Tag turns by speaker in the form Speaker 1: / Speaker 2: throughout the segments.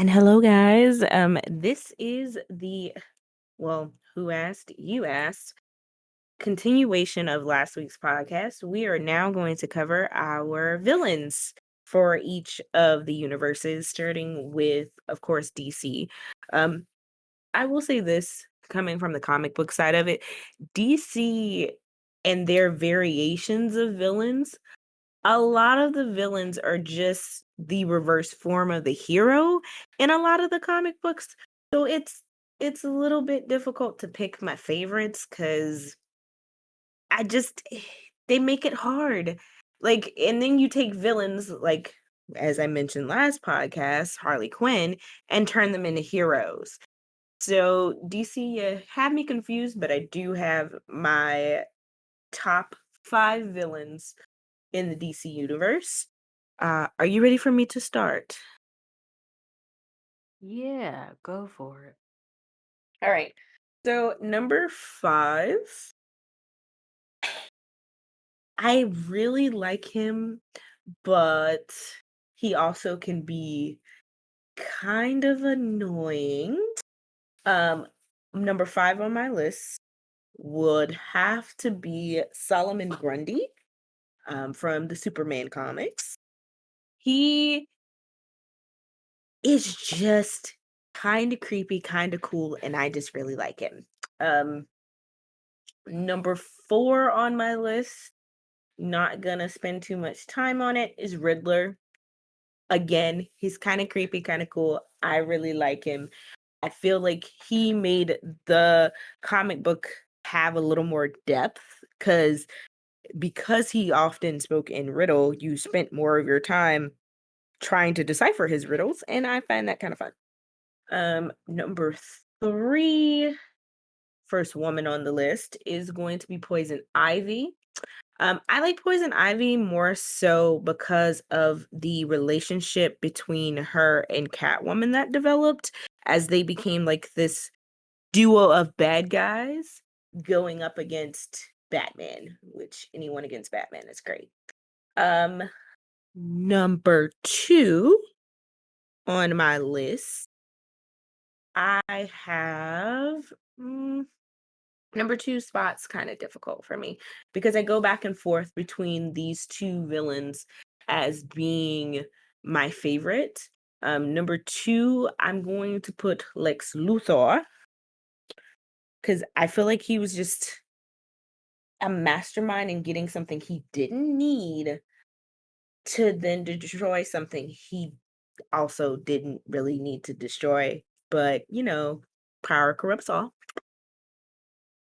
Speaker 1: And hello, guys. This is Who Asked? You Asked, continuation of last week's podcast. We are now going to cover our villains for each of the universes, starting with, of course, DC. Um, I will say this, coming from the comic book side of it, DC and their variations of villains, a lot of the villains are just the reverse form of the hero in a lot of the comic books. So it's a little bit difficult to pick my favorites because I just they make it hard. Like, and then you take villains like, as I mentioned last podcast, Harley Quinn, and turn them into heroes. So DC, you had me confused, but I do have my top five villains in the DC universe. Are you ready for me to start?
Speaker 2: Yeah, go for it.
Speaker 1: All right. So, number five, I really like him, but he also can be kind of annoying. Um, Number five on my list would have to be Solomon Grundy, from the Superman comics. He is just kind of creepy, kind of cool, and I just really like him. Um, Number four on my list, not gonna spend too much time on it, is Riddler. Again, he's kind of creepy, kind of cool. I really like him. I feel like he made the comic book have a little more depth because he often spoke in riddle, you spent more of your time trying to decipher his riddles, and I find that kind of fun. Number three, first woman on the list is going to be Poison Ivy. I like Poison Ivy more so because of the relationship between her and Catwoman that developed as they became like this duo of bad guys going up against Batman, which anyone against Batman is great. Um, Number two on my list, I have number two spot's kind of difficult for me because I go back and forth between these two villains as being my favorite. Number two, I'm going to put Lex Luthor because I feel like he was just a mastermind in getting something he didn't need to then destroy something he also didn't really need to destroy. But, power corrupts all.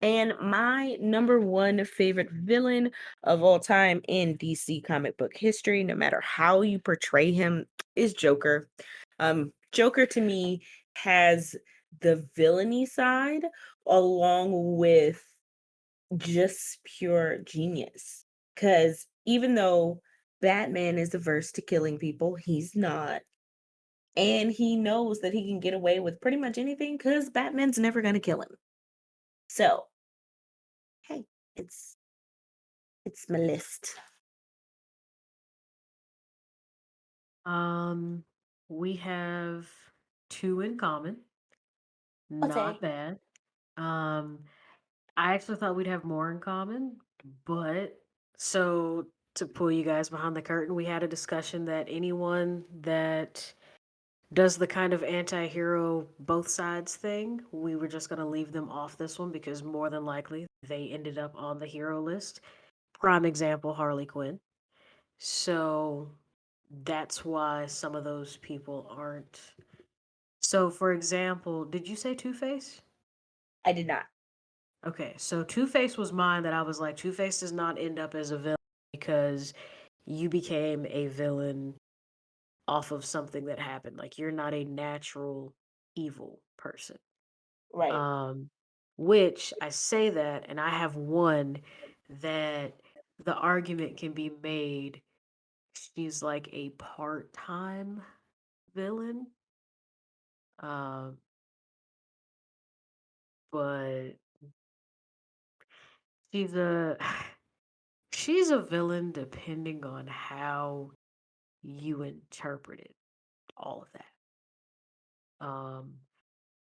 Speaker 1: And my number one favorite villain of all time in DC comic book history, no matter how you portray him, is Joker. Joker to me has the villainy side along with just pure genius. Because even though Batman is averse to killing people, he's not. And he knows that he can get away with pretty much anything because Batman's never going to kill him. So, hey, it's it's my list.
Speaker 2: Um, we have two in common. Not
Speaker 1: Okay.
Speaker 2: bad. Um, I actually thought we'd have more in common, but so to pull you guys behind the curtain, we had a discussion that anyone that does the kind of anti-hero both sides thing, we were just going to leave them off this one because more than likely they ended up on the hero list. Prime example, Harley Quinn. So that's why some of those people aren't. So, for example, did you say Two Face?
Speaker 1: I did not.
Speaker 2: Okay, so Two Face was mine that I was like, Two Face does not end up as a villain because you became a villain off of something that happened. Like, you're not a natural evil person.
Speaker 1: Right.
Speaker 2: Um, which I say that, and I have one that the argument can be made. She's like a part time villain. Um, but she's a she's a villain depending on how you interpret it. All of that. Um,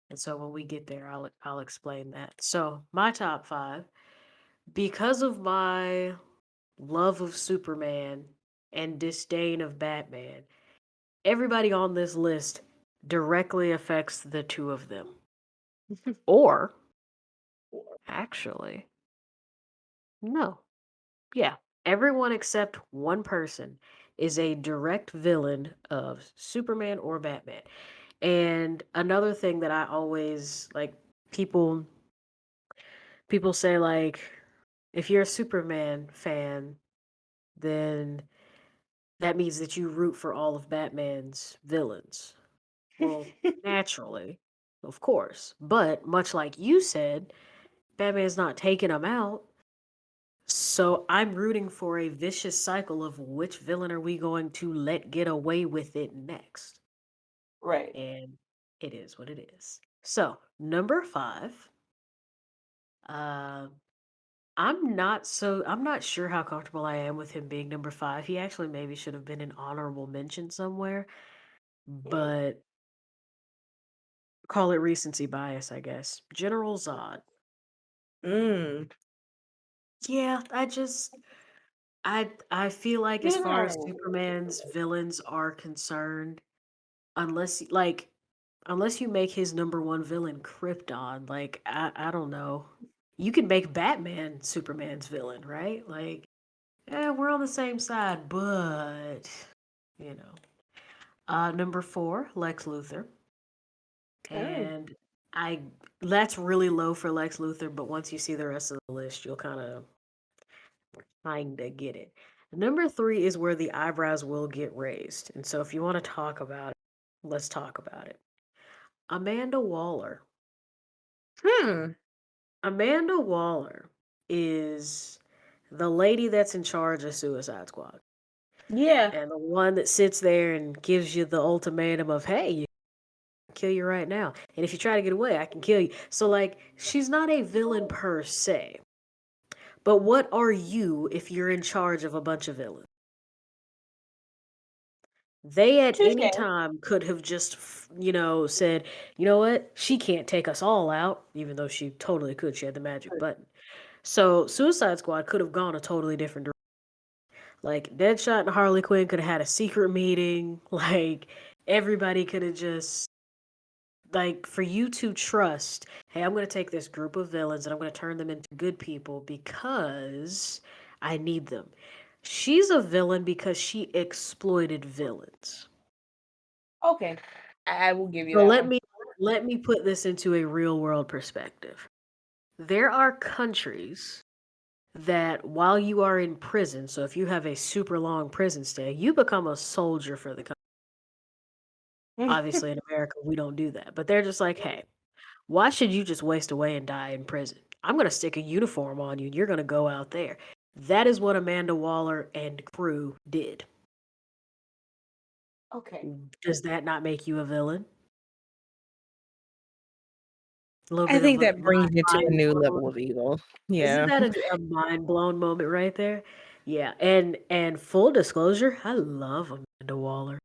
Speaker 2: and so when we get there, I'll explain that. So my top five, because of my love of Superman and disdain of Batman, everybody on this list directly affects the two of them. Or actually, no. Yeah. Everyone except one person is a direct villain of Superman or Batman. And another thing that I always like people people say like if you're a Superman fan, then that means that you root for all of Batman's villains. Well, naturally, of course. But much like you said, Batman's not taking them out. So I'm rooting for a vicious cycle of which villain are we going to let get away with it next?
Speaker 1: Right.
Speaker 2: And it is what it is. So, number five, uh, I'm not sure how comfortable I am with him being number five. He actually maybe should have been an honorable mention somewhere,
Speaker 1: Mm.
Speaker 2: but call it recency bias, I guess. General Zod.
Speaker 1: Mm.
Speaker 2: Yeah, I feel like as far as
Speaker 1: No.
Speaker 2: Superman's villains are concerned, unless unless you make his number one villain Krypton, like I don't know. You can make Batman Superman's villain, right? Like, we're on the same side, but you know. Number four, Lex Luthor.
Speaker 1: Oh.
Speaker 2: And I that's really low for Lex Luthor, but once you see the rest of the list, you'll kinda get it. Number three is where the eyebrows will get raised. And so if you want to talk about it, let's talk about it. Amanda Waller.
Speaker 1: Hmm.
Speaker 2: Amanda Waller is the lady that's in charge of Suicide Squad.
Speaker 1: Yeah.
Speaker 2: And the one that sits there and gives you the ultimatum of, hey, you can kill you right now. And if you try to get away, I can kill you. So like she's not a villain per se. But what are you if you're in charge of a bunch of villains? They at any
Speaker 1: Touche.
Speaker 2: time could have just, said, you know what? She can't take us all out, even though she totally could. She had the magic button. So Suicide Squad could have gone a totally different direction. Like Deadshot and Harley Quinn could have had a secret meeting. Like everybody could have just like for you to trust, hey, I'm going to take this group of villains and I'm going to turn them into good people because I need them. She's a villain because she exploited villains.
Speaker 1: Okay. I will give you
Speaker 2: So
Speaker 1: that one.
Speaker 2: let me put this into a real world perspective. There are countries that while you are in prison, so if you have a super long prison stay, you become a soldier for the country. Obviously in America we don't do that. But they're just like, "Hey, why should you just waste away and die in prison? I'm going to stick a uniform on you and you're going to go out there." That is what Amanda Waller and crew did.
Speaker 1: Okay.
Speaker 2: Does that not make you a villain? A little
Speaker 1: I
Speaker 2: bit of
Speaker 1: think
Speaker 2: a
Speaker 1: that brings you to a
Speaker 2: mind
Speaker 1: new
Speaker 2: blown.
Speaker 1: level of evil.
Speaker 2: Isn't
Speaker 1: Yeah.
Speaker 2: that a mind blown moment right there? Yeah, and full disclosure, I love Amanda Waller.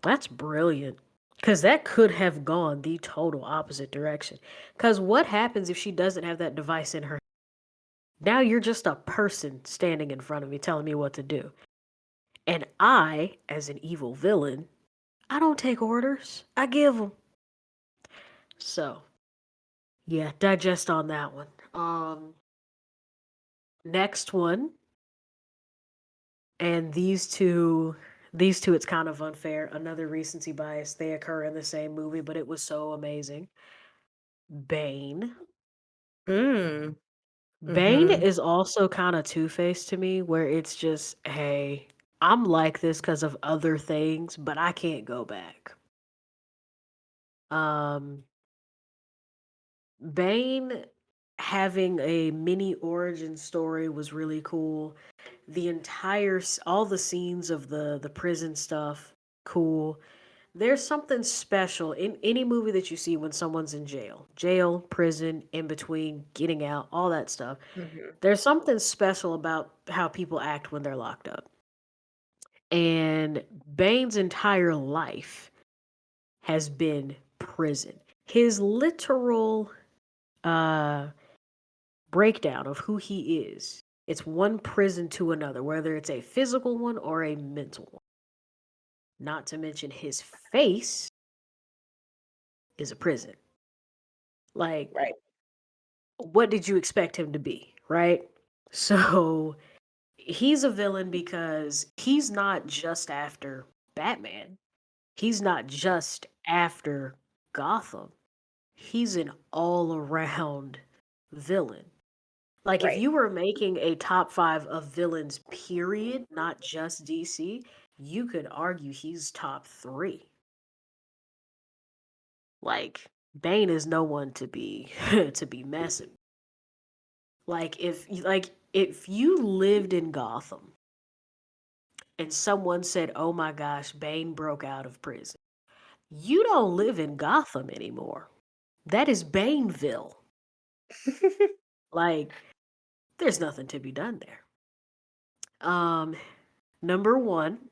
Speaker 2: That's brilliant. Cause that could have gone the total opposite direction. Cause what happens if she doesn't have that device in her? Now you're just a person standing in front of me telling me what to do. And I, as an evil villain, I don't take orders. I give them. So, yeah, digest on that one. Next one, and these two it's kind of unfair. Another recency bias. They occur in the same movie, but it was so amazing. Bane.
Speaker 1: Mm.
Speaker 2: Bane
Speaker 1: Mhm.
Speaker 2: is also kind of two-faced to me, where it's just, hey, I'm like this because of other things, but I can't go back. Um, Bane having a mini origin story was really cool. All the scenes of the prison stuff, cool. There's something special in any movie that you see when someone's in jail, prison, in between, getting out, all that stuff.
Speaker 1: Mhm.
Speaker 2: There's something special about how people act when they're locked up. And Bane's entire life has been prison. His literal uh breakdown of who he is. It's one prison to another, whether it's a physical one or a mental one. Not to mention his face is a prison. Like,
Speaker 1: Right.
Speaker 2: what did you expect him to be, right? So he's a villain because he's not just after Batman. He's not just after Gotham. He's an all around villain. Like, if
Speaker 1: Right.
Speaker 2: you were making a top 5 of villains, period, not just DC, you could argue he's top 3. Like, Bane is no one to be to be messing. If you lived in Gotham and someone said, "Oh my gosh, Bane broke out of prison." You don't live in Gotham anymore. That is Baneville. Like, there's nothing to be done there. Um, Number 1,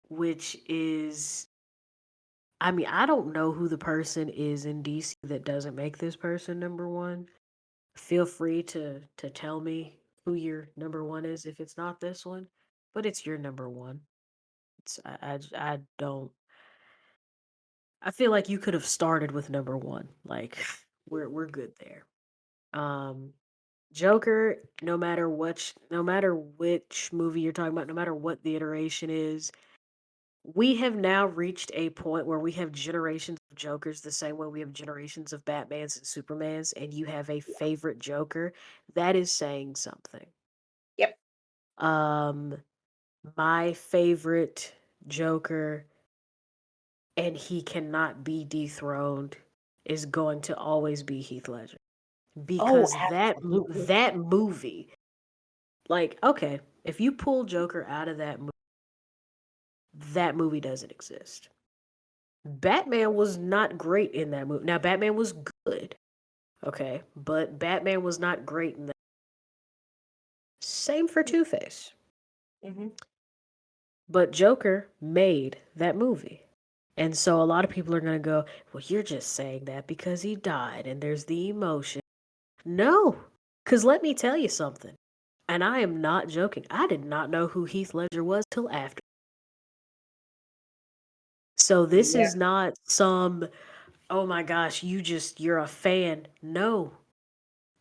Speaker 2: which is, I mean, I don't know who the person is in DC that doesn't make this person number 1. Feel free to tell me who your number 1 is if it's not this one, but it's your number 1. I don't, I feel like you could have started with number 1. Like, we're good there. Um Joker, no matter which movie you're talking about, no matter what the iteration is, we have now reached a point where we have generations of Jokers the same way we have generations of Batmans and Supermans, and you have a favorite Joker. That is saying something.
Speaker 1: Yep.
Speaker 2: Um, my favorite Joker, and he cannot be dethroned, is going to always be Heath Ledger
Speaker 1: Oh,
Speaker 2: because
Speaker 1: absolutely.
Speaker 2: that movie, like, okay, if you pull Joker out of that movie doesn't exist. Batman was not great in that movie. Now, Batman was good, okay, but Batman was not great in that. Same for Two Face.
Speaker 1: Mhm.
Speaker 2: But Joker made that movie. And so a lot of people are going to go, well, you're just saying that because he died and there's the emotion. No, because let me tell you something. And I am not joking. I did not know who Heath Ledger was till after. So this
Speaker 1: Yeah.
Speaker 2: is not some, oh my gosh, you're a fan. No,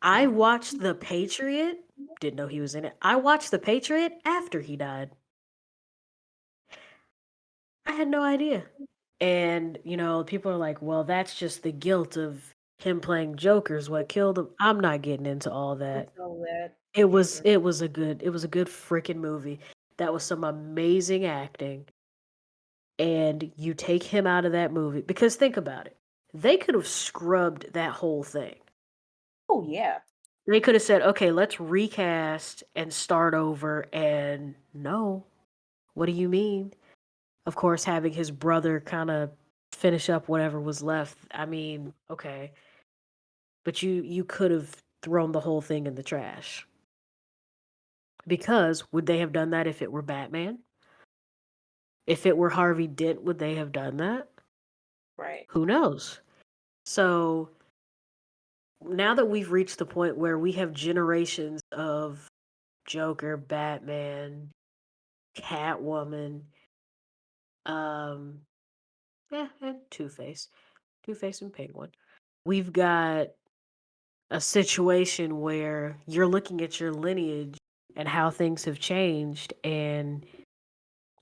Speaker 2: I
Speaker 1: Mhm.
Speaker 2: watched The Patriot. Didn't know he was in it. I watched The Patriot after he died. I had no idea. And, people are like, well, that's just the guilt of him playing Joker's what killed him. I'm not getting into all that.
Speaker 1: It's all that.
Speaker 2: It was
Speaker 1: Mm-mm.
Speaker 2: it was a good freaking movie. That was some amazing acting. And you take him out of that movie because think about it. They could have scrubbed that whole thing.
Speaker 1: Oh, yeah.
Speaker 2: They could have said, "Okay, let's recast and start over." And no. What do you mean? Of course, having his brother kind of finish up whatever was left. I mean, okay, but you could have thrown the whole thing in the trash. Because would they have done that if it were Batman? If it were Harvey Dent, would they have done that?
Speaker 1: Right.
Speaker 2: Who knows? So now that we've reached the point where we have generations of Joker, Batman, Catwoman, um, yeah, and Two Face and Penguin. We've got a situation where you're looking at your lineage and how things have changed, and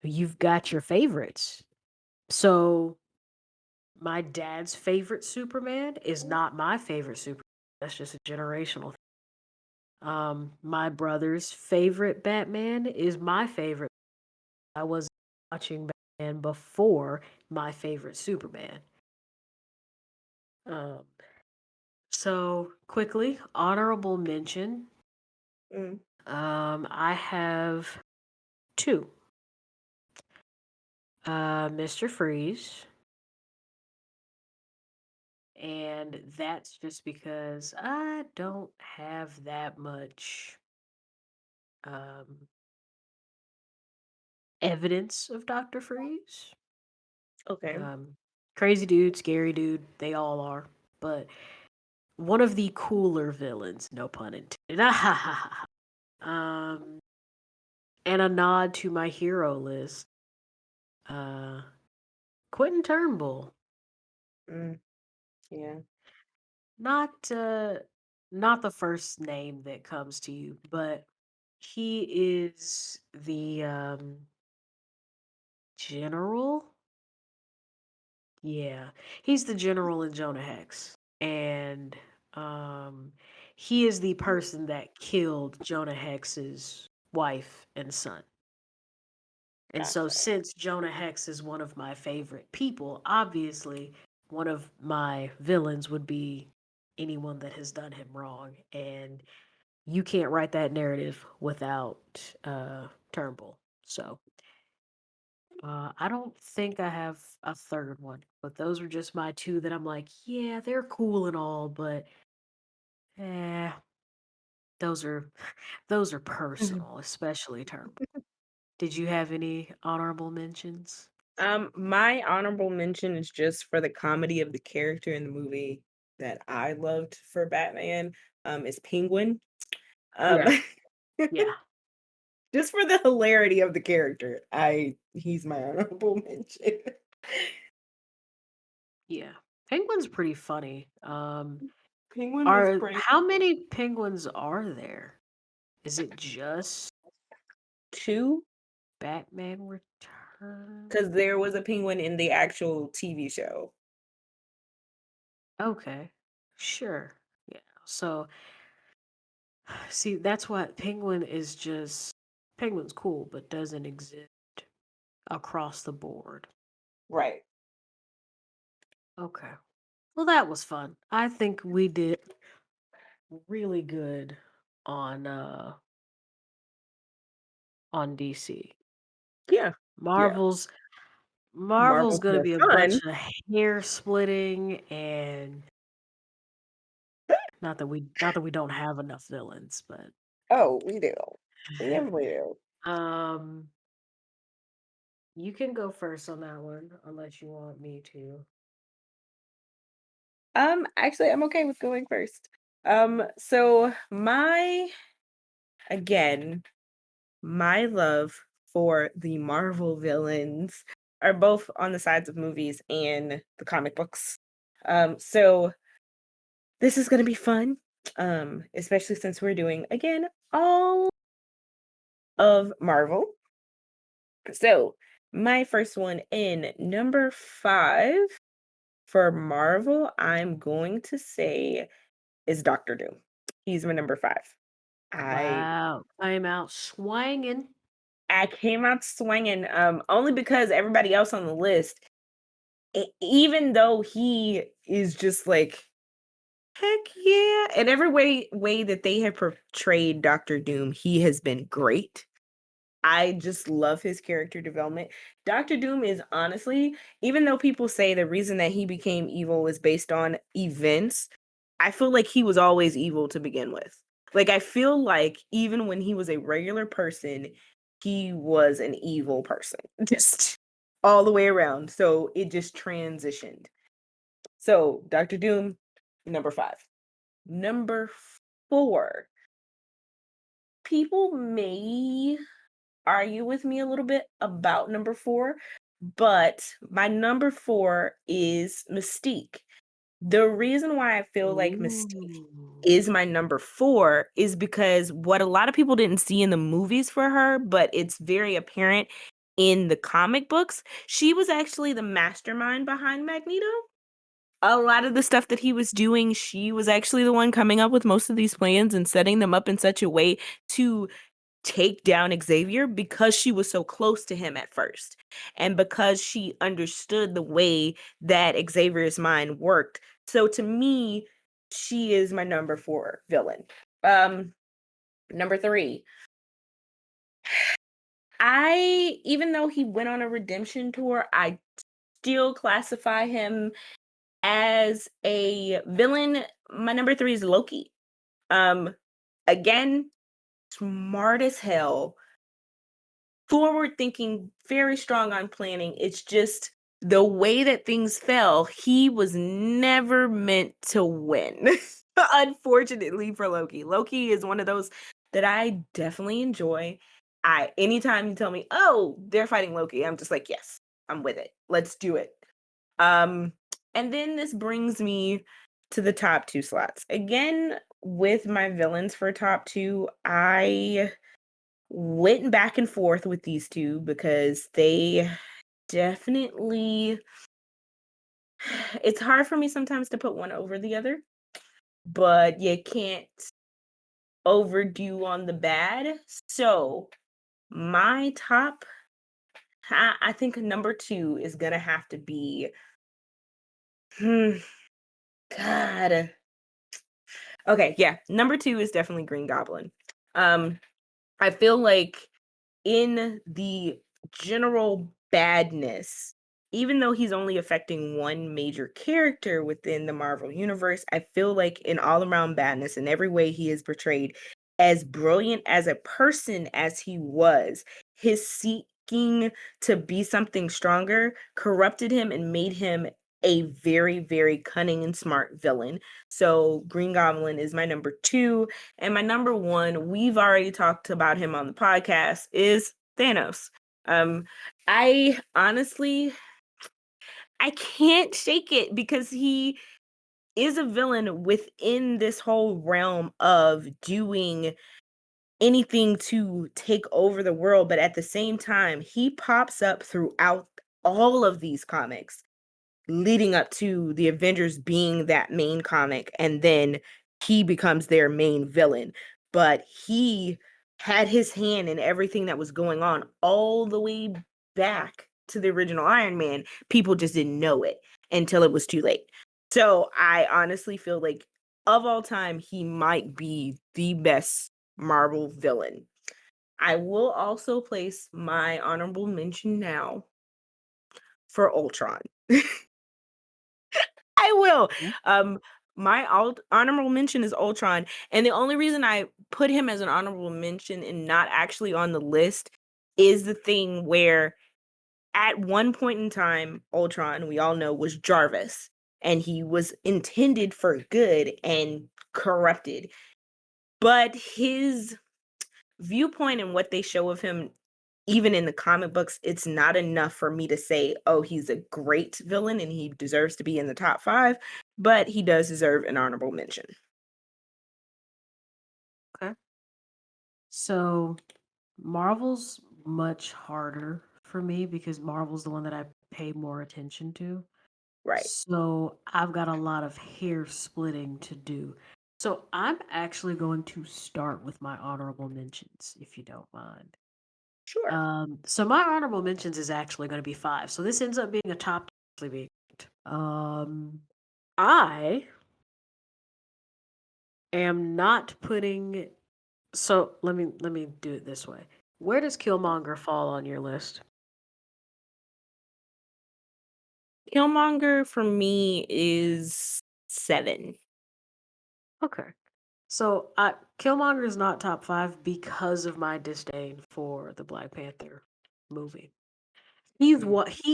Speaker 2: you've got your favorites. So, my dad's favorite Superman is not my favorite Superman. That's just a generational thing. My brother's favorite Batman is my favorite. I was watching Batman before my favorite Superman. Um, so quickly, honorable mention.
Speaker 1: Mm.
Speaker 2: I have two. Mr. Freeze, and that's just because I don't have that much um, evidence of Dr. Freeze.
Speaker 1: Okay.
Speaker 2: Um, Crazy dude, scary dude, they all are. But one of the cooler villains, no pun intended. um, and a nod to my hero list. Uh, Quentin Turnbull.
Speaker 1: Mm, yeah.
Speaker 2: Not not the first name that comes to you, but he is the general. Yeah, he's the general in Jonah Hex, and um, he is the person that killed Jonah Hex's wife and son. And so,
Speaker 1: Gotcha.
Speaker 2: since Jonah Hex is one of my favorite people, obviously, one of my villains would be anyone that has done him wrong. And you can't write that narrative without Turnbull. So, I don't think I have a third one, but those are just my two that I'm like, yeah, they're cool and all, but eh, those are those are
Speaker 1: Mhm.
Speaker 2: personal, especially Turnbull. Did you have any honorable mentions?
Speaker 1: My honorable mention is just for the comedy of the character in the movie that I loved for Batman, is Penguin. Um,
Speaker 2: Yeah, yeah.
Speaker 1: just for the hilarity of the character, he's my honorable mention.
Speaker 2: Yeah. Penguin's pretty funny.
Speaker 1: Penguin was
Speaker 2: Are
Speaker 1: pretty
Speaker 2: how many penguins are there? Is it just
Speaker 1: too,
Speaker 2: Batman Return?
Speaker 1: because there was a penguin in the actual TV show.
Speaker 2: Okay. Sure. Yeah. So, see, that's what Penguin is just Penguin's cool, but doesn't exist across the board.
Speaker 1: Right.
Speaker 2: Okay. Well, that was fun. I think we did really good on uh on DC.
Speaker 1: Yeah. Yeah.
Speaker 2: Marvel's Marvel's
Speaker 1: Marvel's
Speaker 2: gonna
Speaker 1: more
Speaker 2: be a
Speaker 1: fun.
Speaker 2: bunch of hair splitting and not that we don't have enough villains, but
Speaker 1: Oh, we do. We definitely do.
Speaker 2: um you can go first on that one unless you want me to.
Speaker 1: Actually, I'm okay with going first. So again, my love for the Marvel villains are both on the sides of movies and the comic books. So this is gonna be fun. Especially since we're doing again all of Marvel. So my first one in number 5 for Marvel, I'm going to say is Doctor Doom. He's my number 5. I
Speaker 2: Wow, I'm out swinging.
Speaker 1: I came out swinging, only because everybody else on the list, even though he is just like, heck yeah, in every way that they have portrayed Doctor Doom, he has been great. I just love his character development. Doctor Doom is honestly, even though people say the reason that he became evil is based on events, I feel like he was always evil to begin with. Like, I feel like even when he was a regular person, he was an evil person, just all the way around. So it just transitioned. So, Doctor Doom, number 5. Number 4, people may argue with me a little bit about number 4, but my number 4 is Mystique. The reason why I feel like Mystique
Speaker 2: Ooh.
Speaker 1: is my number 4 is because what a lot of people didn't see in the movies for her, but it's very apparent in the comic books, she was actually the mastermind behind Magneto. A lot of the stuff that he was doing, she was actually the one coming up with most of these plans and setting them up in such a way to take down Xavier because she was so close to him at first. And because she understood the way that Xavier's mind worked. So to me, she is my number 4 villain. Um Number 3. I even though he went on a redemption tour, I still classify him as a villain. My number 3 is Loki. Um Again, smart as hell, forward thinking, very strong on planning. It's just the way that things fell, he was never meant to win. Unfortunately for Loki. Loki is one of those that I definitely enjoy. I anytime you tell me, "Oh, they're fighting Loki," I'm just like, "Yes, I'm with it. Let's do it." Um, and then this brings me to the top 2 slots. Again, with my villains for top 2, I went back and forth with these 2 because they definitely it's hard for me sometimes to put one over the other, but you can't overdo on the bad. So, my top I think number 2 is gonna have to be hmm, God. Okay, yeah, number 2 is definitely Green Goblin. Um, I feel like in the general badness, even though he's only affecting one major character within the Marvel universe, I feel like in all around badness in every way he is portrayed, as brilliant as a person as he was, his seeking to be something stronger corrupted him and made him a very, very cunning and smart villain. So Green Goblin is my number 2. And my number 1, we've already talked about him on the podcast, is Thanos. Um, I honestly I can't shake it because he is a villain within this whole realm of doing anything to take over the world, but at the same time, he pops up throughout all of these comics leading up to the Avengers being that main comic, and then he becomes their main villain. But he had his hand in everything that was going on all the way back to the original Iron Man. People just didn't know it until it was too late. So I honestly feel like of all time, he might be the best Marvel villain. I will also place my honorable mention now for Ultron. I will.
Speaker 2: Mhm.
Speaker 1: Um, my honorable mention is Ultron, and the only reason I put him as an honorable mention and not actually on the list is the thing where at one point in time, Ultron, we all know, was Jarvis, and he was intended for good and corrupted. But his viewpoint and what they show of him, even in the comic books, it's not enough for me to say, oh, he's a great villain and he deserves to be in the top 5, but he does deserve an honorable mention.
Speaker 2: Okay. So Marvel's much harder for me because Marvel's the one that I pay more attention to.
Speaker 1: Right.
Speaker 2: So I've got a lot of hair splitting to do. So I'm actually going to start with my honorable mentions, if you don't mind.
Speaker 1: Sure.
Speaker 2: So my honorable mentions is actually going to be five. So this ends up being a top. Actually being, I am not putting. So let me do it this way. Where does Killmonger fall on your list?
Speaker 1: Killmonger for me is 7.
Speaker 2: Okay. So Killmonger is not top five because of my disdain for the Black Panther movie. He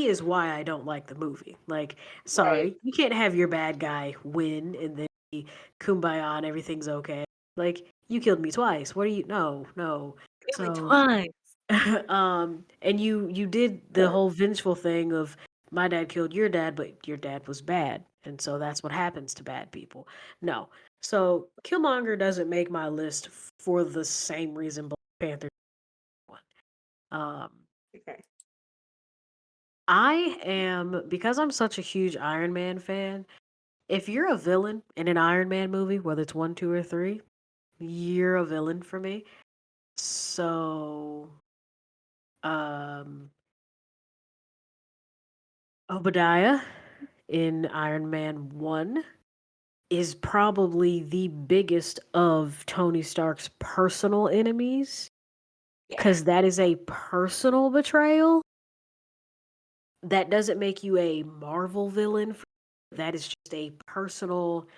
Speaker 2: is why I don't like the movie. Like,
Speaker 1: Right.
Speaker 2: sorry, you can't have your bad guy win and then be kumbaya and everything's okay. Like, you killed me twice. What are you? No, no.
Speaker 1: Kill me
Speaker 2: So
Speaker 1: twice.
Speaker 2: and you did the whole vengeful thing of my dad killed your dad, but your dad was bad, and so that's what happens to bad people. No, so Killmonger doesn't make my list for the same reason Black Panther won. Um,
Speaker 1: Okay.
Speaker 2: I am because I'm such a huge Iron Man fan. If you're a villain in an Iron Man movie, whether it's one, two, or three, you're a villain for me. So, um, Obadiah in Iron Man 1 is probably the biggest of Tony Stark's personal enemies
Speaker 1: Yeah.
Speaker 2: because that is a personal betrayal. That doesn't make you a Marvel villain. That is just a personal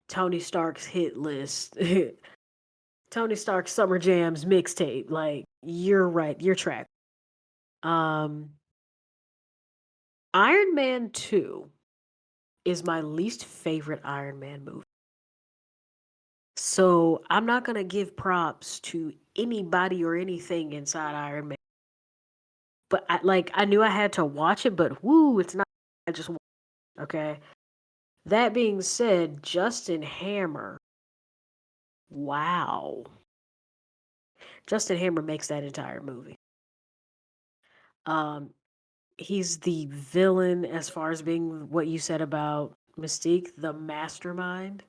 Speaker 2: Tony Stark's hit list. Tony Stark's Summer Jams mixtape. Like, you're right, you're track. Um, Iron Man 2 is my least favorite Iron Man movie. So I'm not gonna give props to anybody or anything inside Iron Man. But I knew I had to watch it, but woo, it's not I just okay. That being said, Justin Hammer, wow. Justin Hammer makes that entire movie. Um, he's the villain as far as being what you said about Mystique, the mastermind,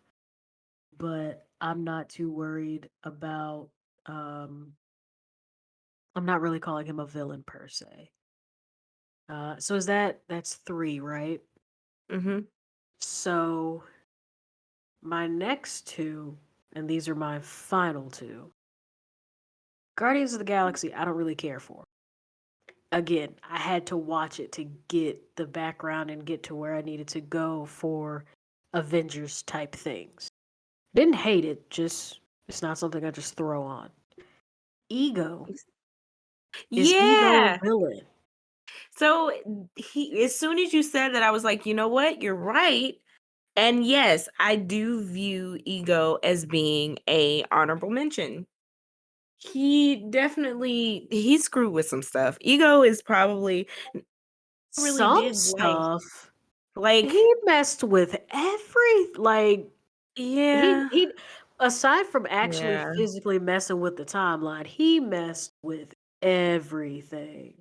Speaker 2: but I'm not too worried about um I'm not really calling him a villain per se. So that's 3, right?
Speaker 1: Mm-hmm.
Speaker 2: So my next 2, and these are my final 2. Guardians of the Galaxy, I don't really care for. Again, I had to watch it to get the background and get to where I needed to go for Avengers type things. Didn't hate it, just it's not something I just throw on. Ego. Is Ego a
Speaker 1: Yeah.
Speaker 2: villain?
Speaker 1: So he, as soon as you said that, I was like, you know what? You're right. And yes, I do view Ego as being a honorable mention. He definitely he screwed with some stuff. Ego is probably really
Speaker 2: Some
Speaker 1: did
Speaker 2: stuff
Speaker 1: like
Speaker 2: he messed with he
Speaker 1: yeah.
Speaker 2: he aside from actually
Speaker 1: Yeah.
Speaker 2: physically messing with the timeline, he messed with everything.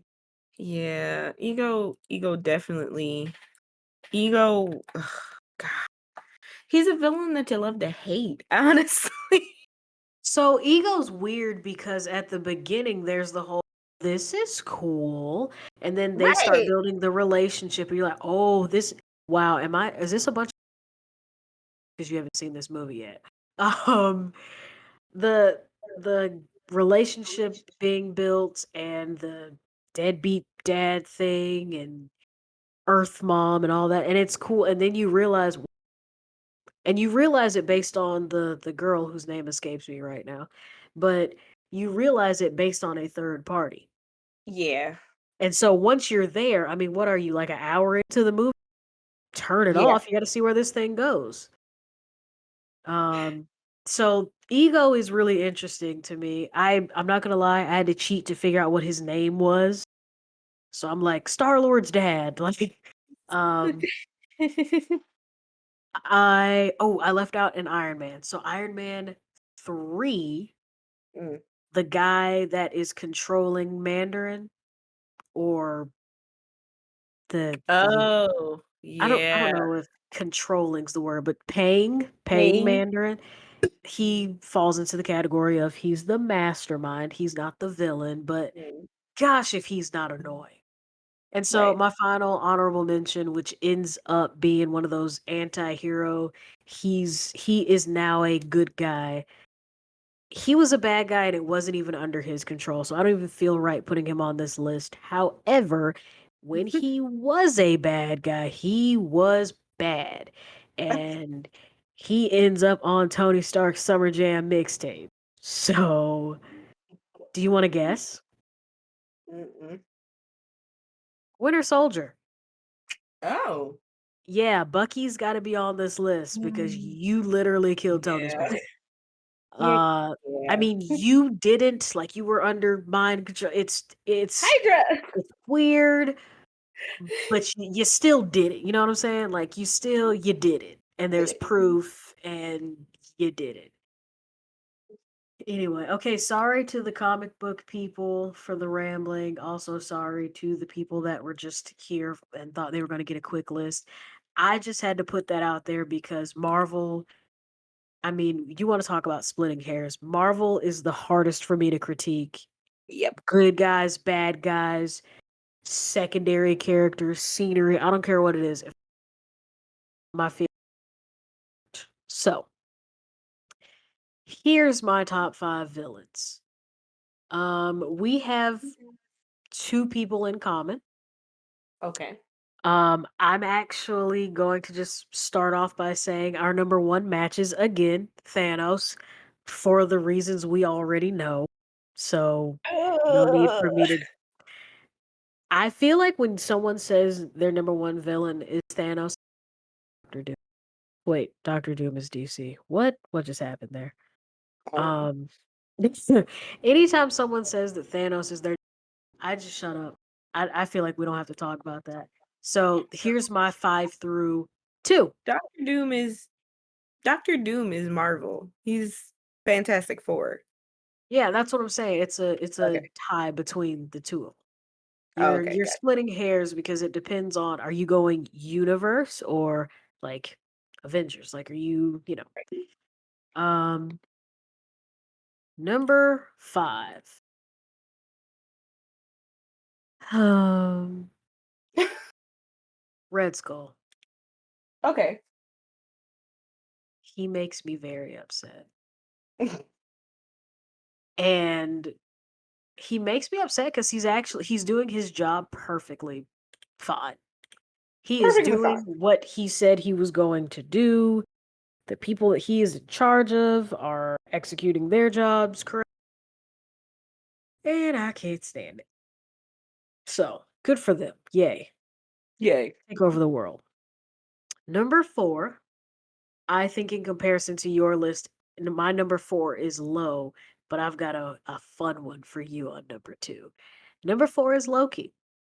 Speaker 1: Yeah. Ego definitely ego God. He's a villain that you love to hate, honestly.
Speaker 2: So Ego's weird because at the beginning there's the whole this is cool, and then they start
Speaker 1: Right.
Speaker 2: building the relationship and you're like, "Oh, this wow, am I is this a bunch because you haven't seen this movie yet." Um the the relationship being built and the deadbeat dad thing and Earth Mom and all that, and it's cool, and then you realize it based on the girl whose name escapes me right now, but you realize it based on a third party.
Speaker 1: Yeah.
Speaker 2: And so once you're there, I mean, what are you like an hour into the movie? Turn it
Speaker 1: Yeah.
Speaker 2: off. You got to see where this thing goes. Um, so Ego is really interesting to me. I'm not gonna lie, I had to cheat to figure out what his name was. So I'm like Star Lord's dad. Like, um, I left out an Iron Man. So Iron Man 3,
Speaker 1: Mm.
Speaker 2: the guy that is controlling Mandarin or the
Speaker 1: Oh,
Speaker 2: I don't
Speaker 1: yeah.
Speaker 2: know if controlling's the word, but paying
Speaker 1: Pain.
Speaker 2: Mandarin, he falls into the category of he's the mastermind. He's not the villain, but
Speaker 1: Mm.
Speaker 2: gosh, if he's not annoying. And so
Speaker 1: Right.
Speaker 2: my final honorable mention, which ends up being one of those anti-hero, he is now a good guy. He was a bad guy and it wasn't even under his control. So I don't even feel right putting him on this list. However, when he was a bad guy, he was bad. And he ends up on Tony Stark's Summer Jam mixtape. So, do you want to guess?
Speaker 1: Mm-mm.
Speaker 2: Winter Soldier.
Speaker 1: Oh.
Speaker 2: Yeah, Bucky's got to be on this list because
Speaker 1: Mm.
Speaker 2: you literally killed Tony
Speaker 1: Yeah.
Speaker 2: Stark.
Speaker 1: Yeah.
Speaker 2: Uh, I
Speaker 1: Yeah.
Speaker 2: mean, you didn't like you were under mind control.
Speaker 1: Hydra.
Speaker 2: It's weird, but you still did it. You know what I'm saying? Like you did it, and
Speaker 1: Did
Speaker 2: there's
Speaker 1: it.
Speaker 2: proof, and you did it. Anyway, okay. Sorry to the comic book people for the rambling. Also, sorry to the people that were just here and thought they were going to get a quick list. I just had to put that out there because Marvel. I mean, you want to talk about splitting hairs. Marvel is the hardest for me to critique.
Speaker 1: Yep.
Speaker 2: Good guys, bad guys, secondary characters, scenery. I don't care what it is. If my favorite. So here's my top 5 villains. We have 2 people in common.
Speaker 1: Okay.
Speaker 2: I'm actually going to just start off by saying our number one matches again Thanos for the reasons we already know. So no need
Speaker 1: Ugh.
Speaker 2: for me to I feel like when someone says their number one villain is Thanos, Doctor Doom. Wait, Doctor Doom is DC. What? What just happened there?
Speaker 1: I don't know.
Speaker 2: Um, anytime someone says that Thanos is their, I just shut up. I feel like we don't have to talk about that. So here's my 5 through 2.
Speaker 1: Doctor Doom is Doctor Doom is Marvel. He's Fantastic Four.
Speaker 2: Yeah, that's what I'm saying. It's a
Speaker 1: Okay.
Speaker 2: tie between the two of them.
Speaker 1: Oh,
Speaker 2: You're
Speaker 1: okay,
Speaker 2: you're
Speaker 1: got
Speaker 2: splitting hairs because it depends on, are you going universe or like Avengers? Like, are you. Um Number 5. Um
Speaker 1: it.
Speaker 2: Red Skull.
Speaker 1: Okay.
Speaker 2: He makes me very upset. And he makes me upset because he's doing his job perfectly fine. He is
Speaker 1: Perfectly fine.
Speaker 2: doing what he said he was going to do. The people that he is in charge of are executing their jobs correct. And I can't stand it. So good for them. Yay.
Speaker 1: Yay.
Speaker 2: Take over the world. Number 4, I think in comparison to your list, my number 4 is low, but I've got a fun one for you on number 2. Number 4 is Loki,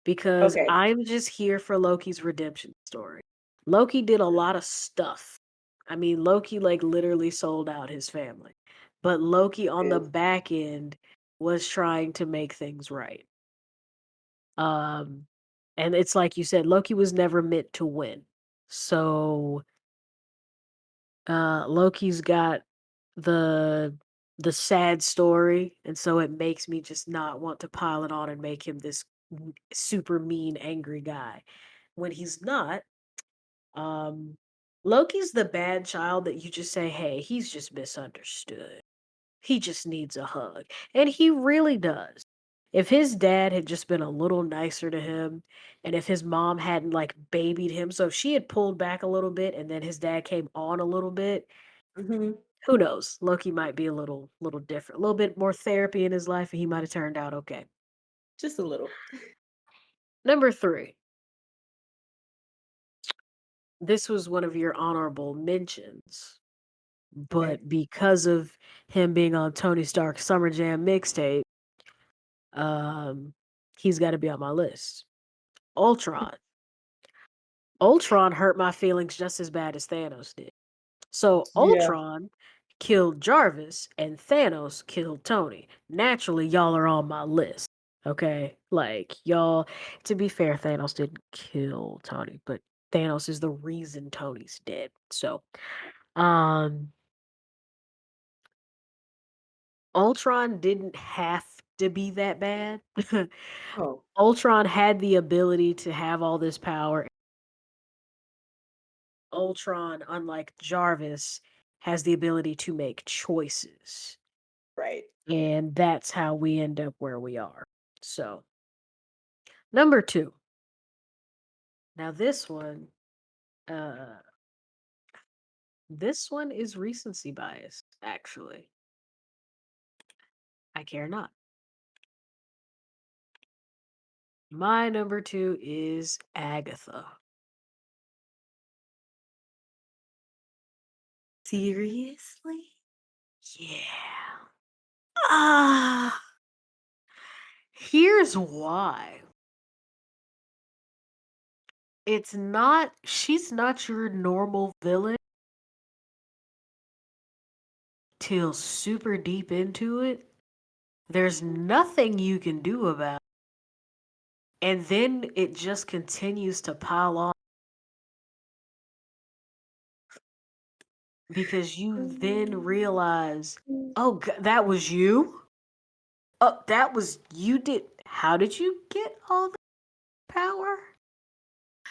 Speaker 2: because
Speaker 1: Okay.
Speaker 2: I'm just here for Loki's redemption story. Loki did a lot of stuff. I mean, Loki like literally sold out his family. But Loki on the
Speaker 1: Is
Speaker 2: back end was trying to make things right. Um and it's like you said, Loki was never meant to win. So Loki's got the the sad story, and so it makes me just not want to pile it on and make him this super mean, angry guy when he's not. Um, Loki's the bad child that you just say, "Hey, he's just misunderstood. He just needs a hug," and he really does. If his dad had just been a little nicer to him, and if his mom hadn't like babied him, so if she had pulled back a little bit, and then his dad came on a little bit,
Speaker 1: mhm.
Speaker 2: who knows? Loki might be a little different. A little bit more therapy in his life and he might have turned out okay.
Speaker 1: Just a little.
Speaker 2: Number 3. This was one of your honorable mentions,
Speaker 1: Okay.
Speaker 2: but because of him being on Tony Stark's Summer Jam mixtape, um, he's got to be on my list. Ultron. Ultron hurt my feelings just as bad as Thanos did. So
Speaker 1: Yeah.
Speaker 2: Ultron killed Jarvis and Thanos killed Tony. Naturally, y'all are on my list. Okay? Like, y'all, to be fair, Thanos didn't kill Tony, but Thanos is the reason Tony's dead. So, um, Ultron didn't have to be that bad.
Speaker 1: Oh,
Speaker 2: Ultron had the ability to have all this power. Ultron, unlike Jarvis, has the ability to make choices.
Speaker 1: right.
Speaker 2: And that's how we end up where we are. So, number 2. Now uh this one is recency bias, actually. I care not. My number 2 is Agatha.
Speaker 1: Seriously?
Speaker 2: Yeah. Ah, here's why. She's not your normal villain till super deep into it. There's nothing you can do about it. And then it just continues to pile on because you then realize, oh, that was you? Oh, that was you did. How did you get all the power?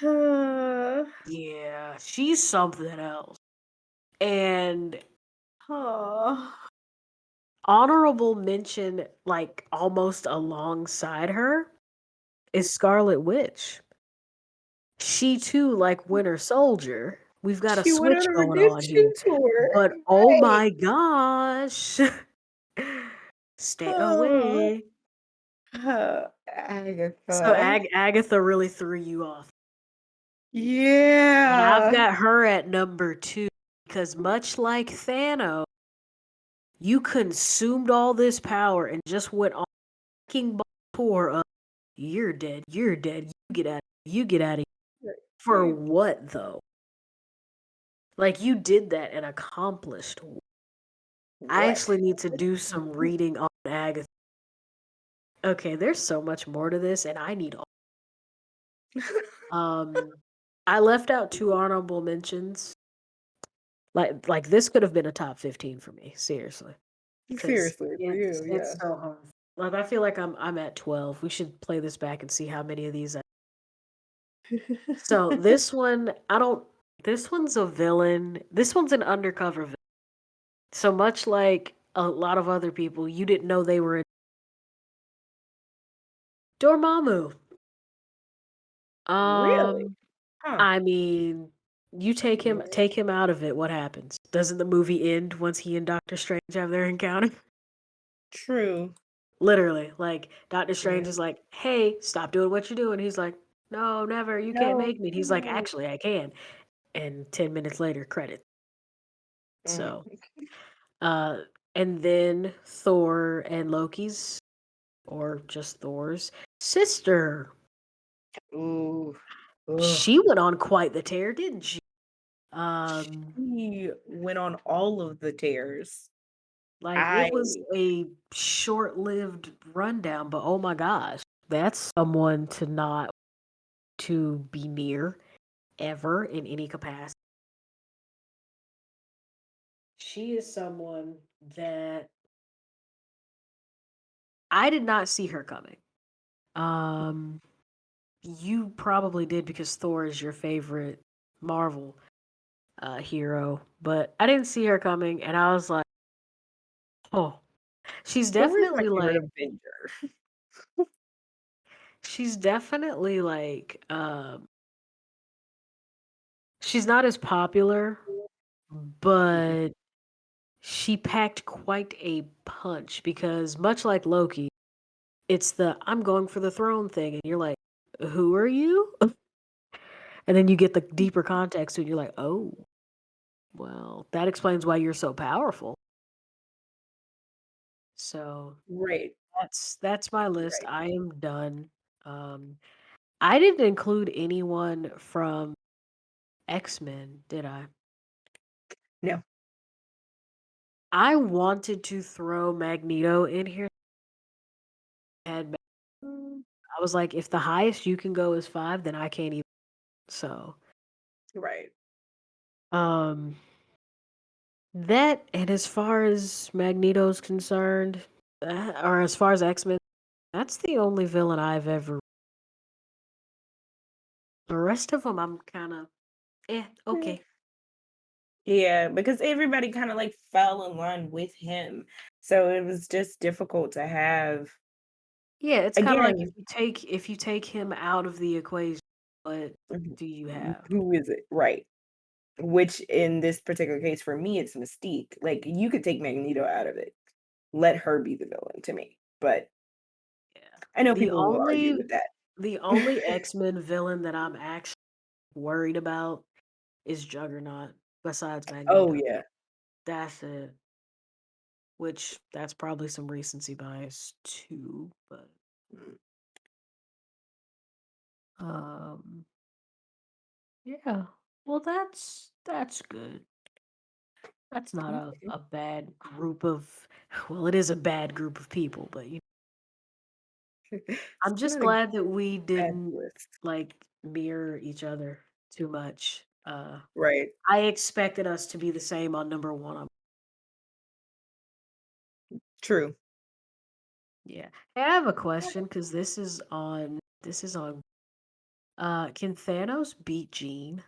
Speaker 1: Uh,
Speaker 2: Yeah, she's something else. And
Speaker 1: oh,
Speaker 2: honorable mention, like almost alongside her, is Scarlet Witch. She too, like Winter Soldier, we've got a
Speaker 1: she went on
Speaker 2: switch
Speaker 1: a
Speaker 2: going on here.
Speaker 1: redemption tour.
Speaker 2: But oh
Speaker 1: Right.
Speaker 2: my gosh, stay
Speaker 1: Oh,
Speaker 2: away. So
Speaker 1: Agatha.
Speaker 2: Agatha really threw you off. And I've
Speaker 1: Yeah.
Speaker 2: got her at number 2 because much like Thanos, you consumed all this power and just went on fucking tour of you're dead, you get out of here. For what though? Like you did that and accomplished. I
Speaker 1: What?
Speaker 2: actually need to do some reading on Agatha. Okay, there's so much more to this, and I need. Um, I left out two honorable mentions. Like this could have been a top 15 for me, seriously, because
Speaker 1: Seriously, for
Speaker 2: it's
Speaker 1: you,
Speaker 2: it's
Speaker 1: yeah.
Speaker 2: so hard. Like I feel like I'm at 12. We should play this back and see how many of these. So this one, I don't. This one's a villain. This one's an undercover villain. So much like a lot of other people, you didn't know they were in Dormammu.
Speaker 1: Really?
Speaker 2: Um,
Speaker 1: Huh.
Speaker 2: I mean, you take him out of it. What happens? Doesn't the movie end once he and Doctor Strange have their encounter?
Speaker 1: True.
Speaker 2: Literally, like Doctor Strange
Speaker 1: Yeah.
Speaker 2: is like, "Hey, stop doing what you're doing." He's like, "No, never. You can't
Speaker 1: No.
Speaker 2: make me." And he's like, "Actually, I can." And 10 minutes later, credit.
Speaker 1: Mm.
Speaker 2: So, uh, and then Thor and Loki's, or just Thor's sister.
Speaker 1: Ooh. Ugh.
Speaker 2: She went on quite the tear, didn't she? Um,
Speaker 1: He went on all of the tears.
Speaker 2: like
Speaker 1: I
Speaker 2: it was a short-lived rundown, but oh my gosh, that's someone to not to be near ever in any capacity. She is someone that I did not see her coming. Um, you probably did because Thor is your favorite Marvel hero, but I didn't see her coming, and I was like, oh, she's
Speaker 1: Thor is my
Speaker 2: definitely
Speaker 1: favorite
Speaker 2: like,
Speaker 1: Avenger.
Speaker 2: she's definitely like, she's not as popular, but she packed quite a punch because much like Loki, it's the I'm going for the throne thing, and you're like, who are you? And then you get the deeper context and you're like, "Oh, well, that explains why you're so powerful." So,
Speaker 1: Right,
Speaker 2: that's my list.
Speaker 1: right.
Speaker 2: I am done. Um, I didn't include anyone from X-Men, did I?
Speaker 1: No.
Speaker 2: I wanted to throw Magneto in here. And
Speaker 1: Mm,
Speaker 2: I was like, if the highest you can go is 5, then I can't even. So,
Speaker 1: right.
Speaker 2: um, that and as far as Magneto's concerned, or as far as X-Men, that's the only villain I've ever. The rest of them, I'm kinda,
Speaker 1: Mm.
Speaker 2: okay.
Speaker 1: Yeah, because everybody kinda, like, fell in line with him, so it was just difficult to have
Speaker 2: Yeah, it's kinda like
Speaker 1: again,
Speaker 2: if you take him out of the equation, what
Speaker 1: mhm,
Speaker 2: do you have?
Speaker 1: who is it? Right. Which in this particular case, for me, it's Mystique. Like, you could take Magneto out of it. Let her be the villain to me, but
Speaker 2: Yeah.
Speaker 1: I know
Speaker 2: The
Speaker 1: people will argue
Speaker 2: only
Speaker 1: with that.
Speaker 2: the only X-Men villain that I'm actually worried about is Juggernaut, besides
Speaker 1: Oh,
Speaker 2: Magneto.
Speaker 1: yeah.
Speaker 2: That's it, which that's probably some recency bias too, but,
Speaker 1: Mm,
Speaker 2: um, yeah. Well, that's good. That's not
Speaker 1: okay.
Speaker 2: a bad group of well, it is a bad group of people, but
Speaker 1: It's
Speaker 2: I'm just
Speaker 1: not a
Speaker 2: glad that we
Speaker 1: bad
Speaker 2: didn't,
Speaker 1: list.
Speaker 2: like, mirror each other too much.
Speaker 1: Right.
Speaker 2: I expected us to be the same on number 1.
Speaker 1: True.
Speaker 2: Yeah. Hey, I have a question because this is on, can Thanos beat Jean?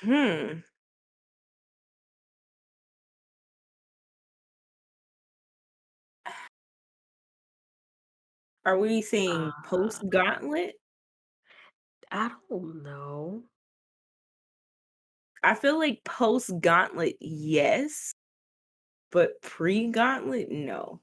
Speaker 1: Hmm. Are we saying
Speaker 2: Uh,
Speaker 1: post-Gauntlet?
Speaker 2: I don't know.
Speaker 1: I feel like post-Gauntlet, yes, but pre-Gauntlet, no.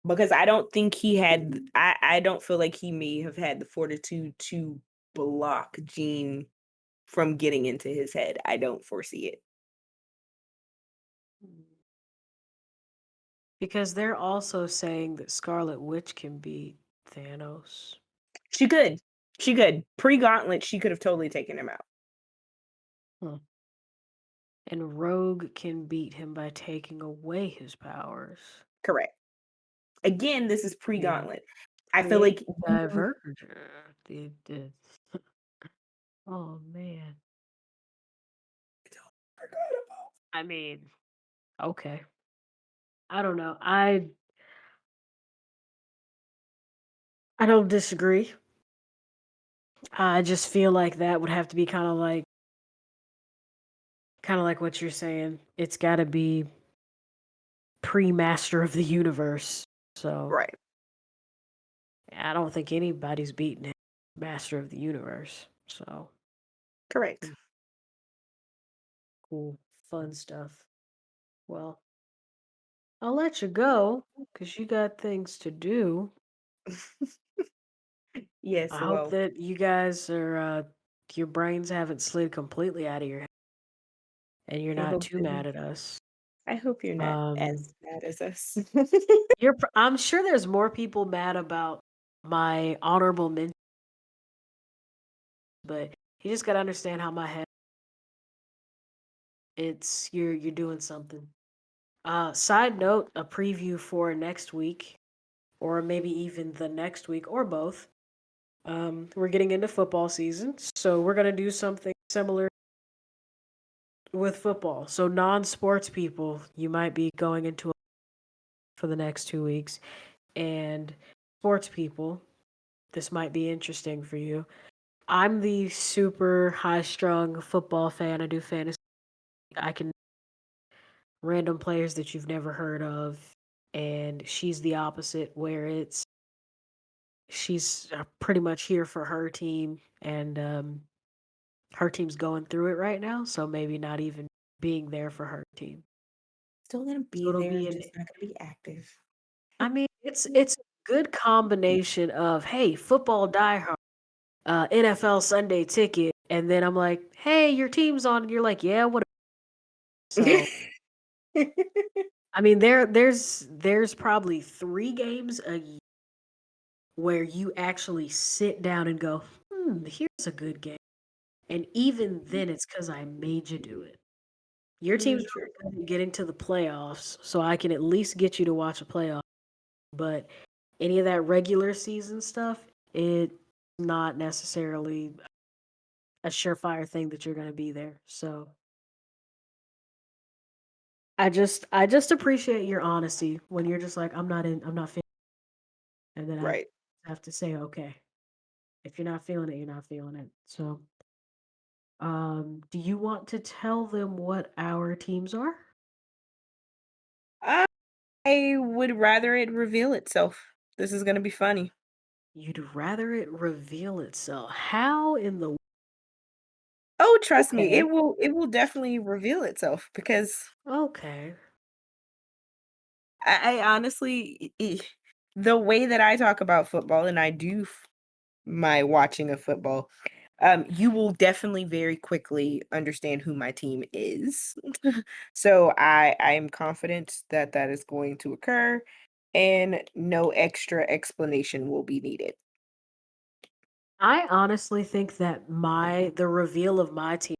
Speaker 1: because I don't think he had I don't feel like he may have had the fortitude to block Jean from getting into his head. I don't foresee it.
Speaker 2: Mm. Because they're also saying that Scarlet Witch can beat Thanos.
Speaker 1: She could. She could. Pre-Gauntlet, she could have totally taken him out.
Speaker 2: Huh. And Rogue can beat him by taking away his powers.
Speaker 1: Correct. Again, this is
Speaker 2: Create,
Speaker 1: pre-Gauntlet. I feel
Speaker 2: create
Speaker 1: like you
Speaker 2: diverge. The- oh man.
Speaker 1: forgot about.
Speaker 2: I mean, okay. I don't know. I don't disagree. I just feel like that would have to be kind of like what you're saying. It's got to be pre-master of the universe. So
Speaker 1: Right.
Speaker 2: I don't think anybody's beating him, master of the universe. So
Speaker 1: Correct.
Speaker 2: mm, cool, fun stuff. Well, I'll let you go because you got things to do.
Speaker 1: Yes,
Speaker 2: I hope
Speaker 1: well,
Speaker 2: that you guys are your brains haven't slid completely out of your head and you're
Speaker 1: I
Speaker 2: not
Speaker 1: hope
Speaker 2: too
Speaker 1: that
Speaker 2: mad at us.
Speaker 1: I hope you're not
Speaker 2: Um,
Speaker 1: as mad as us.
Speaker 2: I'm sure there's more people mad about my honorable mention, but you just gotta understand how my head. It's you're doing something. Side note, a preview for next week, or maybe even the next week, or both. We're getting into football season, so we're gonna do something similar with football. So non-sports people, you might be going into for the next 2 weeks, and sports people, this might be interesting for you. I'm the super high-strung football fan. I do fantasy. I can random players that you've never heard of, and she's the opposite, where it's she's pretty much here for her team, and her team's going through it right now, so maybe not even being there for her team.
Speaker 1: Still gonna
Speaker 2: So
Speaker 1: be
Speaker 2: it'll
Speaker 1: there,
Speaker 2: be an
Speaker 1: just not gonna be active.
Speaker 2: I mean, it's a good combination of, "Hey, football diehard, NFL Sunday ticket," and then I'm like, "Hey, your team's on," and you're like, "Yeah, what?" So, I mean, there's probably 3 games a year where you actually sit down and go, here's a good game. And even then, it's because I made you do it. Your team's
Speaker 1: True.
Speaker 2: really good at getting to the playoffs, so I can at least get you to watch a playoff. But any of that regular season stuff, it's not necessarily a surefire thing that you're going to be there. So I just appreciate your honesty when you're just like, I'm not feeling, and then I
Speaker 1: Right.
Speaker 2: have to say, okay, if you're not feeling it, you're not feeling it. So, do you want to tell them what our teams are?
Speaker 1: I would rather it reveal itself. This is gonna be funny.
Speaker 2: You'd rather it reveal itself. How in the
Speaker 1: Oh, trust me,
Speaker 2: okay,
Speaker 1: it will definitely reveal itself because
Speaker 2: okay.
Speaker 1: I honestly the way that I talk about football and I do my watching of football, you will definitely very quickly understand who my team is. So I'm confident that that is going to occur, and no extra explanation will be needed.
Speaker 2: I honestly think that the reveal of my team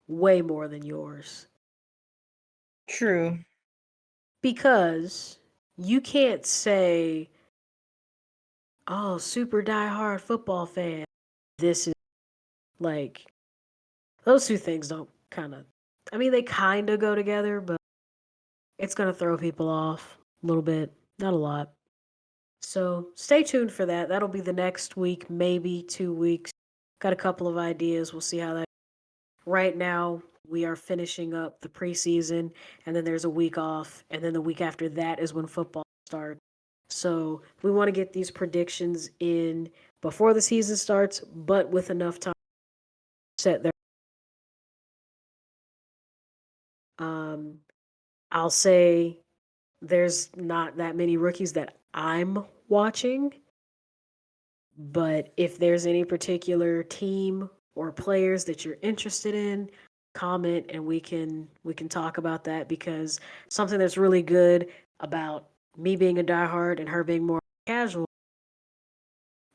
Speaker 2: way more than yours
Speaker 1: True.
Speaker 2: because you can't say, "Oh, super diehard football fan." This is like those two things don't kind of. I mean, they kind of go together, but it's gonna throw people off a little bit, not a lot. So stay tuned for that. That'll be the next week, maybe 2 weeks. Got a couple of ideas. We'll see how that. Right now, we are finishing up the preseason, and then there's a week off, and then the week after that is when football starts. So we want to get these predictions in before the season starts, but with enough time to set their. Um, I'll say there's not that many rookies that I'm watching, but if there's any particular team or players that you're interested in, comment and we can talk about that, because something that's really good about me being a diehard and her being more casual,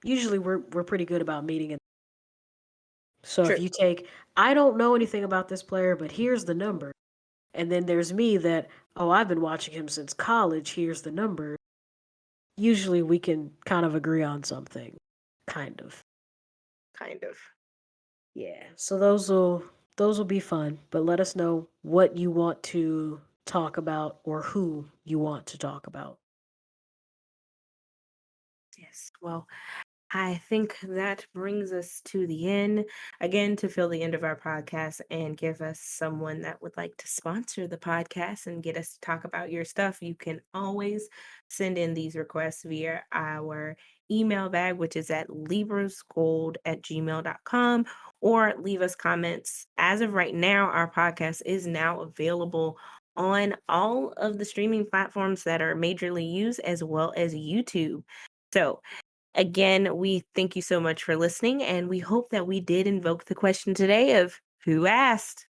Speaker 2: usually we're pretty good about meeting. And so if
Speaker 1: True.
Speaker 2: you take, I don't know anything about this player, but here's the number. And then there's me that, oh, I've been watching him since college, here's the number. Usually we can kind of agree on something. Kind of.
Speaker 1: Kind of.
Speaker 2: Yeah. So those will be fun, but let us know what you want to talk about or who you want to talk about.
Speaker 1: Yes. Well, I think that brings us to the end. Again, to fill the end of our podcast and give us someone that would like to sponsor the podcast and get us to talk about your stuff, you can always send in these requests via our email bag, which is at librasgold@gmail.com, or leave us comments. As of right now, our podcast is now available on all of the streaming platforms that are majorly used, as well as YouTube. So, again, we thank you so much for listening, and we hope that we did invoke the question today of who asked?